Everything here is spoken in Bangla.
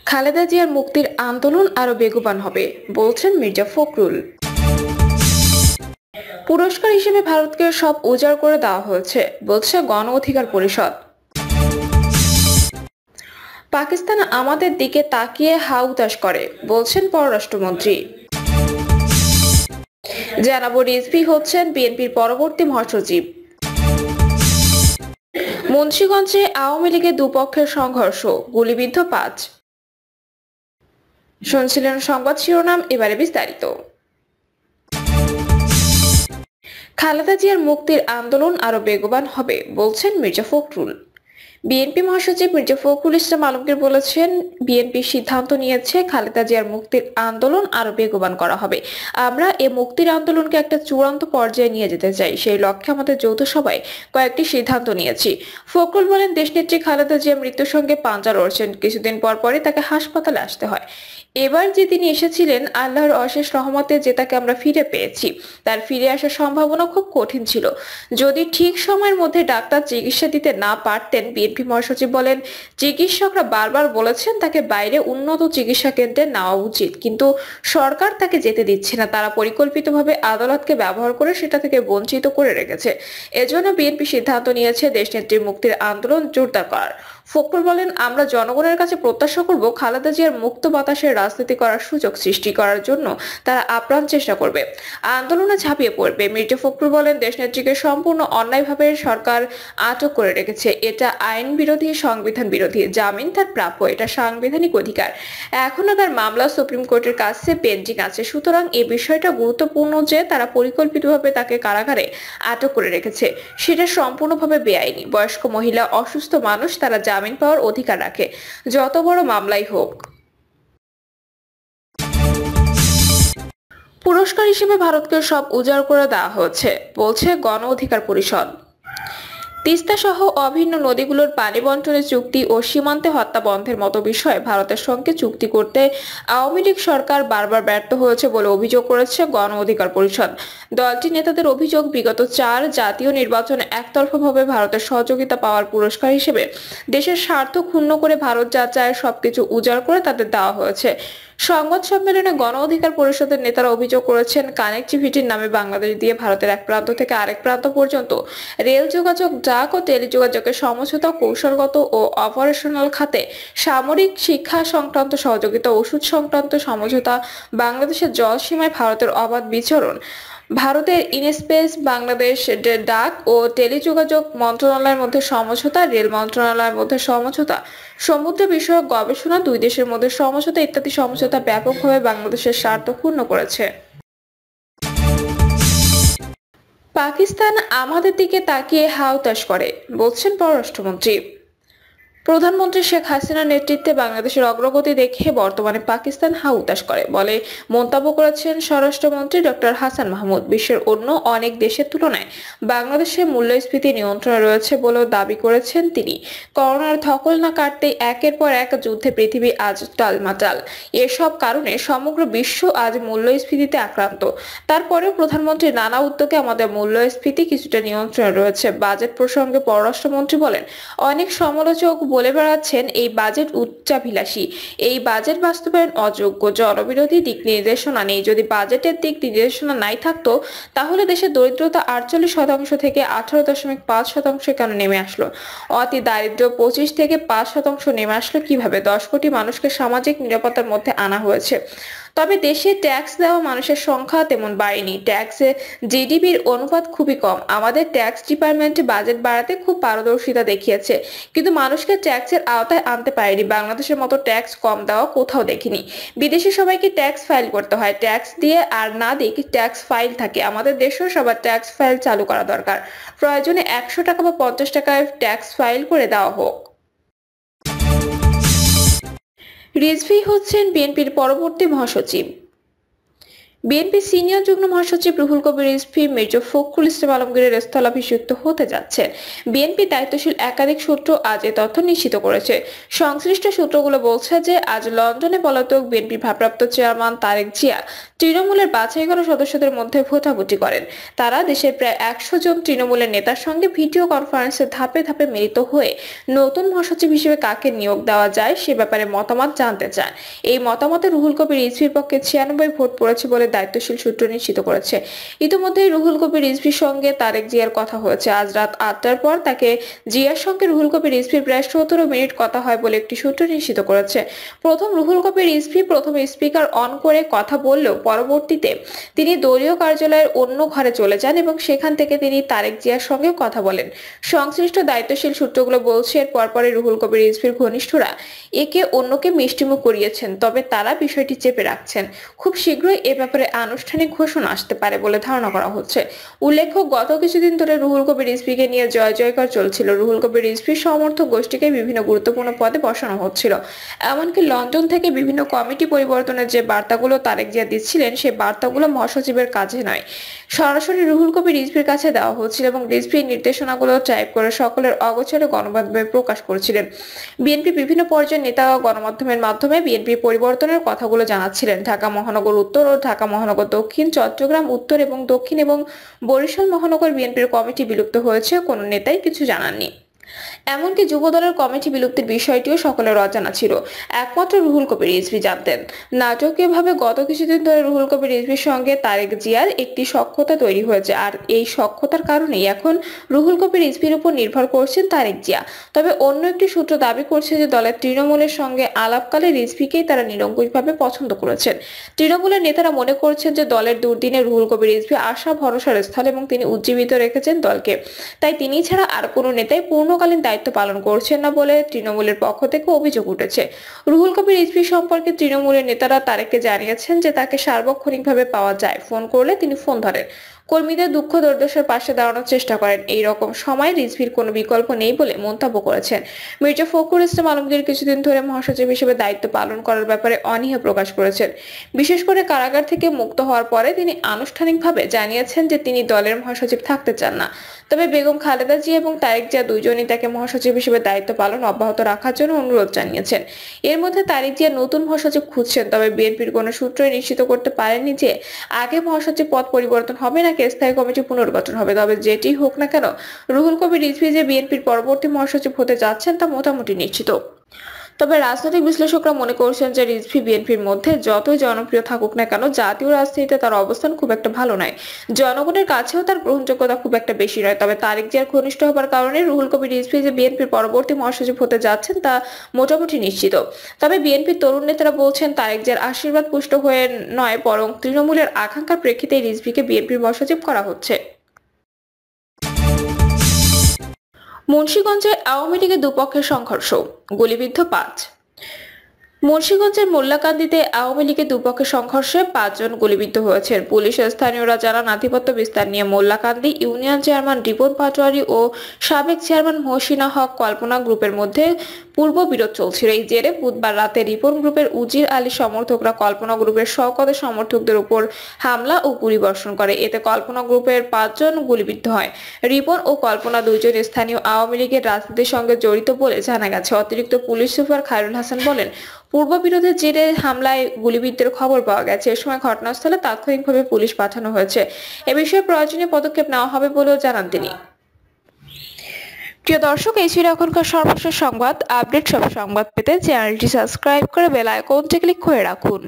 খালেদা জিয়ার মুক্তির আন্দোলন আরো বেগবান হবে বলছেন মির্জা ফখরুল। পুরস্কার হিসেবে ভারতকে সব উজাড় করে দেওয়া হয়েছে বলছে গণ অধিকার পরিষদ। পাকিস্তান আমাদের দিকে তাকিয়ে হাউতাশ করে বলছেন পররাষ্ট্রমন্ত্রী। জানাবো রিজভী হচ্ছেন বিএনপির পরবর্তী মহাসচিব। মুন্সিগঞ্জে আওয়ামী লীগের দুপক্ষের সংঘর্ষ, গুলিবিদ্ধ 5। শুনছিলেন সংবাদ শিরোনাম, এবারে বিস্তারিত। খালেদা জিয়ার মুক্তির আন্দোলন আরো বেগবান হবে বলছেন মির্জা ফখরুল। বিএনপি মহাসচিব মির্জা ফখরুল ইসলাম আলমগীর বলেছেন, বিএনপি সিদ্ধান্ত নিয়েছে খালেদা জিয়ার মুক্তির আন্দোলন আরো বেগবান করা হবে। আমরা এই মুক্তির আন্দোলনকে একটা চূড়ান্ত পর্যায়ে নিয়ে যেতে চাই, সেই লক্ষ্যে আমাদের যৌথ সভায় কয়েকটি সিদ্ধান্ত নিয়েছি। ফখরুল বলেন, দেশনেত্রী খালেদা জিয়া মৃত্যুর সঙ্গে পাঞ্জা লড়ছেন, কিছুদিন পরই তাকে হাসপাতালে আসতে হয়। এবার যে তিনি এসেছিলেন আল্লাহর অশেষ রহমতে যে তাকে আমরা ফিরে পেয়েছি, তার ফিরে আসার সম্ভাবনা খুব কঠিন ছিল যদি ঠিক সময়ের মধ্যে ডাক্তার চিকিৎসা দিতে না পারতেন। বিএনপি মহাসচিব বলেন, চিকিৎসকরা বারবার বলেছেন তাকে বাইরে উন্নত চিকিৎসা কেন্দ্রে নেওয়া উচিত, কিন্তু সরকার তাকে যেতে দিচ্ছে না। তারা পরিকল্পিতভাবে আদালতকে ব্যবহার করে সেটা থেকে বঞ্চিত করে রেখেছে। এজন্য বিএনপি সিদ্ধান্ত নিয়েছে দেশনেত্রীর মুক্তির আন্দোলন জোরদার করার। ফখরুল বলেন, আমরা জনগণের কাছে প্রত্যাশা করব খালেদা জিয়ার মুক্ত বাতাসে রাজনীতি করার সুযোগ সৃষ্টি করার জন্য তারা আপ্রাণ চেষ্টা করবে, আন্দোলনে ঝাঁপিয়ে পড়বে। মির্জা ফখরুল বলেন, দেশনেত্রীকে সম্পূর্ণ অন্যায়ভাবে সরকার আটক করে রেখেছে। এটা আইন বিরোধী, সংবিধান বিরোধী। জামিন তার প্রাপ্য, এটা সাংবিধানিক অধিকার। এখনো তার মামলা সুপ্রিম কোর্টের কাছে পেন্ডিং আছে। সুতরাং এই বিষয়টা গুরুত্বপূর্ণ যে তারা পরিকল্পিতভাবে তাকে কারাগারে আটক করে রেখেছে, সেটা সম্পূর্ণভাবে বেআইনি। বয়স্ক মহিলা, অসুস্থ মানুষ, তারা জামিন পাওয়ার অধিকার রাখে, যত বড় মামলাই হোক। পুরস্কার হিসেবে ভারতকে সব উজাড় করে দেওয়া হয়েছে বলছে গণ অধিকার পরিষদ। তিস্তা সহ অভিন্ন নদীগুলোর পানি বন্টনের চুক্তি ও সীমান্তে হত্যা বন্ধের মতো বিষয়ে ভারতের সঙ্গে চুক্তি করতে আওয়ামী লীগ সরকার বারবার ব্যর্থ হয়েছে বলে অভিযোগ করেছে গণ অধিকার পরিষদ। দলটির নেতাদের অভিযোগ, বিগত 4 জাতীয় নির্বাচনে একতরফাভাবে ভারতের সহযোগিতা পাওয়ার পুরস্কার হিসেবে দেশের স্বার্থ ক্ষুণ্ণ করে ভারত যা চায় সবকিছু উজাড় করে তাদের দেওয়া হয়েছে। সংবাদ সম্মেলনে গণ অধিকার পরিষদের নেতারা অভিযোগ করেছেন, কানেক্টিভিটির নামে বাংলাদেশ দিয়ে ভারতের এক প্রান্ত থেকে আরেক প্রান্ত পর্যন্ত রেল যোগাযোগ, ডাক ও টেলিযোগাযোগের সমঝোতা, কৌশলগত ও অপারেশনাল খাতে সামরিক, শিক্ষা সংক্রান্ত সহযোগিতা, ওষুধ সংক্রান্ত সমঝোতা, বাংলাদেশের জলসীমায় ভারতের অবাধ বিচরণ, ভারতের ইনস্পেস, বাংলাদেশ ডাক ও টেলিযোগাযোগ মন্ত্রণালয়ের মধ্যে সমঝোতা, রেল মন্ত্রণালয়ের মধ্যে সমঝোতা, সমুদ্র বিষয়ক গবেষণা, দুই দেশের মধ্যে সমঝোতা ইত্যাদি সমঝোতা ব্যাপকভাবে বাংলাদেশের স্বার্থ ক্ষুণ্ণ করেছে। পাকিস্তান আমাদের দিকে তাকিয়ে হাউতাশ করে বলছেন পররাষ্ট্রমন্ত্রী। প্রধানমন্ত্রী শেখ হাসিনার নেতৃত্বে বাংলাদেশের অগ্রগতি দেখে বর্তমানে পাকিস্তান হাউতাশ করে বলে মন্তব্য করেছেন স্বরাষ্ট্রমন্ত্রী ডক্টর হাসান মাহমুদ। বিশ্বের অন্য অনেক দেশের তুলনায় বাংলাদেশের মূল্যস্ফীতি নিয়ন্ত্রণে রয়েছে বলেও দাবি করেছেন তিনি। করোনার ধকল না কাটতেই একের পর এক যুদ্ধে পৃথিবী আজ টালমাটাল। এসব কারণে সমগ্র বিশ্ব আজ মূল্যস্ফীতিতে আক্রান্ত। তারপরেও প্রধানমন্ত্রীর নানা উদ্যোগে আমাদের মূল্যস্ফীতি কিছুটা নিয়ন্ত্রণে রয়েছে। বাজেট প্রসঙ্গে পররাষ্ট্রমন্ত্রী বলেন, অনেক সমালোচক বলে বেড়াচ্ছেন এই বাজেট উচ্চাভিলাষী, এই বাজেট বাস্তবায়ন অযোগ্য, জনবিরোধী, দিক নির্দেশনা নেই। যদি বাজেটের দিক নির্দেশনা নাই থাকতো তাহলে দেশের দরিদ্রতা 48% থেকে 18.5% কেন নেমে আসলো? অতি দারিদ্র 25 থেকে 5% নেমে আসলো কিভাবে? 10 কোটি মানুষকে সামাজিক নিরাপত্তার মধ্যে আনা হয়েছে। তবে দেশে ট্যাক্স দেওয়া মানুষের সংখ্যা তেমন বাড়েনি। ট্যাক্সে জিডিপির অনুপাত খুবই কম। আমাদের ট্যাক্স ডিপার্টমেন্ট বাজেট বাড়াতে খুব পারদর্শিতা দেখিয়েছে, কিন্তু মানুষকে ট্যাক্সের আওতায় আনতে পারেনি। বাংলাদেশের মতো ট্যাক্স কম দেওয়া কোথাও দেখিনি। বিদেশে সবাইকে ট্যাক্স ফাইল করতে হয়, ট্যাক্স দিয়ে আর না দিয়ে ট্যাক্স ফাইল থাকে। আমাদের দেশেও সবার ট্যাক্স ফাইল চালু করা দরকার। প্রয়োজনে 100 টাকা বা 50 টাকায় ট্যাক্স ফাইল করে দেওয়া হোক। রিজভী হচ্ছেন বিএনপির পরবর্তী মহাসচিব। বিএনপি সিনিয়র যুগ্ম মহাসচিব রুহুল কবির রিজভী মির্জা ফখরুল ইসলাম আলমগীরের স্থলাভিষিক্ত হতে যাচ্ছেন। বিএনপি দায়িত্বশীল একাধিক সূত্র আজ এ তথ্য নিশ্চিত করেছে। সংশ্লিষ্ট সূত্রগুলো বলছে যে আজ লন্ডনে পলাতক বিএনপি ভারপ্রাপ্ত চেয়ারম্যান তারেক জিয়া তৃণমূলের বাছাই করা সদস্যদের মধ্যে ভোটাভুটি করেন। তারা দেশের প্রায় 100 জন তৃণমূলের নেতার সঙ্গে ভিডিও কনফারেন্সে ধাপে ধাপে মিলিত হয়ে নতুন মহাসচিব হিসেবে কাকে নিয়োগ দেওয়া যায় সে ব্যাপারে মতামত জানতে চান। এই মতামতে রুহুল কবির রিজভীর পক্ষে 96 ভোট পড়েছে বলে দায়িত্বশীল সূত্র নিশ্চিত করেছে। ইতিমধ্যে রুহুল কবির রিজভীর সঙ্গে তারেক জিয়ার কথা হয়েছে। আজ রাত 8টার পর তাকে জিয়ার সঙ্গে রুহুল কবির রিজভীর প্রায় 17 মিনিট কথা হয় বলে একটি সূত্র নিশ্চিত করেছে। প্রথম রুহুল কবির রিজভী প্রথমে স্পিকার অন করে কথা বললেও পরবর্তীতে তিনি দলীয় কার্যালয়ের অন্য ঘরে চলে যান এবং সেখান থেকে তিনি তারেক জিয়ার সঙ্গে কথা বলেন। সংশ্লিষ্ট দায়িত্বশীল সূত্রগুলো বলছে এর পরপরই রুহুল কবির রিজভীর ঘনিষ্ঠরা একে অন্যকে মিষ্টিমুখ করিয়েছেন, তবে তারা বিষয়টি চেপে রাখছেন। খুব শীঘ্রই এ ব্যাপারে আনুষ্ঠানিক ঘোষণা আসতে পারে বলে ধারণা করা হচ্ছে। উল্লেখ্য, গত কিছুদিন ধরে রুহুল কবির রিজভীকে নিয়ে জয় জয়কার চলছিল। রুহুল কবির রিজভীর সমর্থক গোষ্ঠীকে বিভিন্ন গুরুত্বপূর্ণ পদে বসানো হচ্ছিল। এমনকি লন্ডন থেকে বিভিন্ন কমিটি পরিবর্তনের যে বার্তাগুলো তারেক জিয়া দিচ্ছিলেন সেই বার্তাগুলো মহাসচিবের কাছে নয়, সরাসরি রুহুল কবির রিজভীর কাছে দেওয়া হচ্ছিল এবং রিজভীর নির্দেশনাগুলো টাইপ করে সকলের অগোচরে গণমাধ্যমে প্রকাশ করেছিলেন। বিএনপি বিভিন্ন পর্যায়ের নেতা গণমাধ্যমের মাধ্যমে বিএনপি পরিবর্তনের কথাগুলো জানাচ্ছিলেন। ঢাকা মহানগর উত্তর ও ঢাকা মহানগর দক্ষিণ, চট্টগ্রাম উত্তর এবং দক্ষিণ এবং বরিশাল মহানগর বিএনপির কমিটি বিলুপ্ত হয়েছে, কোনো নেতাই কিছু জানাননি। এমনকি যুবদলের কমিটি বিলুপ্তির বিষয়টিও সকলের অজানা ছিল, একমাত্র রুহুল কবির রিজভী জানতেন। নাটকীয়ভাবে গত কিছুদিন ধরে রুহুল কবির রিজভীর সঙ্গে তারেক জিয়ার একটি সখ্যতা তৈরি হয়েছে, আর এই সখ্যতার কারণেই এখন রুহুল কবির রিজভীর উপর নির্ভর করছেন তারেক জিয়া। তবে অন্য একটি সূত্র দাবি করছে যে দলের তৃণমূলের সঙ্গে আলাপকালে রিজভীকেই তারা নিরঙ্কুশভাবে পছন্দ করেছেন। তৃণমূলের নেতারা মনে করছেন যে দলের দুর্দিনে রুহুল কবির রিজভী আশা ভরসার স্থল এবং তিনি উজ্জীবিত রেখেছেন দলকে, তাই তিনি ছাড়া আর কোনো নেতাই পূর্ণকালীন দায়িত্ব পালন করছেন না বলে তৃণমূলের পক্ষ থেকে অভিযোগ উঠেছে। রুহুল কবির রিজভী সম্পর্কে তৃণমূলের নেতারা তারেককে জানিয়েছেন যে তাকে সার্বক্ষণিকভাবে পাওয়া যায়, ফোন করলে তিনি ফোন ধরেন, কর্মীদের দুঃখ দুর্দশার পাশে দাঁড়ানোর চেষ্টা করেন। এই রকম সময় রিজভীর কোনো বিকল্প নেই বলে মন্তব্য করেছেন। মির্জা ফখরুল ইসলাম আলমগীর কিছুদিন ধরে মহাসচিব হিসেবে দায়িত্ব পালন করার ব্যাপারে অনীহা প্রকাশ করেছেন। বিশেষ করে কারাগার থেকে মুক্ত হওয়ার পরে তিনি আনুষ্ঠানিকভাবে জানিয়েছেন যে তিনি দলের মহাসচিব থাকতে চান না। তবে বেগম খালেদা জিয়া এবং তারেক জিয়া দুইজনই তাকে মহাসচিব হিসেবে দায়িত্ব পালন অব্যাহত রাখার জন্য অনুরোধ জানিয়েছেন। এর মধ্যে তারেক জিয়া নতুন মহাসচিব খুঁজছেন, তবে বিএনপির কোনো সূত্রই নিশ্চিত করতে পারেনি যে আগে মহাসচিব পদ পরিবর্তন হবে নাকি স্থায়ী কমিটি পুনর্গঠন হবে। তবে যেটি হোক না কেন, রুহুল কবির রিজভী যে বিএনপির পরবর্তী মহাসচিব হতে যাচ্ছেন তা মোটামুটি নিশ্চিত। তবে রাজনৈতিক বিশ্লেষকরা মনে করছেন যে রিজভী বিএনপির মধ্যে যতই জনপ্রিয় থাকুক না কেন, জাতীয় রাজনীতিতে তার অবস্থান খুব একটা ভালো নয়। জনগণের কাছেও তার গ্রহণযোগ্যতা খুব একটা বেশি নয়। তবে তারেক জিয়ার ঘনিষ্ঠ হবার কারণে রুহুল কবির রিজভী যে বিএনপির পরবর্তী মহাসচিব হতে যাচ্ছেন তা মোটামুটি নিশ্চিত। তবে বিএনপির তরুণ নেতারা বলছেন তারেক জিয়ার আশীর্বাদ পুষ্ট হয়ে নয়, বরং তৃণমূলের আকাঙ্ক্ষার প্রেক্ষিতে রিজভীকে বিএনপির মহাসচিব করা হচ্ছে। মুন্সিগঞ্জে আওয়ামী লীগের দুপক্ষের সংঘর্ষ, গুলিবিদ্ধ 5। মুন্সিগঞ্জের মোল্লাকান্দিতে আওয়ামী লীগের দুপক্ষের সংঘর্ষে 5 জন গুলিবিদ্ধ হয়েছেন। পুলিশ স্থানীয়রা জানান, আধিপত্য বিস্তার নিয়ে মোল্লাকান্দি ইউনিয়ন চেয়ারম্যান রিপন পাটোয়ারি ও সাবেক চেয়ারম্যান মহসিনা হক কল্পনা গ্রুপের মধ্যে পূর্ব বিরোধ চলছিল। এই জেরে বুধবার রাতে রিপন গ্রুপের উজির আলী সমর্থকরা কল্পনা গ্রুপের শওকতের সমর্থকদের উপর হামলা ও গুলিবর্ষণ করে। এতে কল্পনা গ্রুপের 5 জন গুলিবিদ্ধ হয়। রিপন ও কল্পনা দুইজন স্থানীয় আওয়ামী লীগের রাজনীতির সঙ্গে জড়িত বলে জানা গেছে। অতিরিক্ত পুলিশ সুপার খায়রুল হাসান বলেন, পূর্ব বিরোধের জেরে হামলায় গুলিবিদ্ধের খবর পাওয়া গেছে। এ সময় ঘটনাস্থলে তাৎক্ষণিকভাবে পুলিশ পাঠানো হয়েছে। এ বিষয়ে প্রয়োজনীয় পদক্ষেপ নেওয়া হবে বলেও জানান তিনি। প্রিয় দর্শক, এই ছিল এখনকার সর্বশেষ সংবাদ। আপডেট সব সংবাদ পেতে চ্যানেলটি সাবস্ক্রাইব করে বেল আইকনটি ক্লিক করে রাখুন।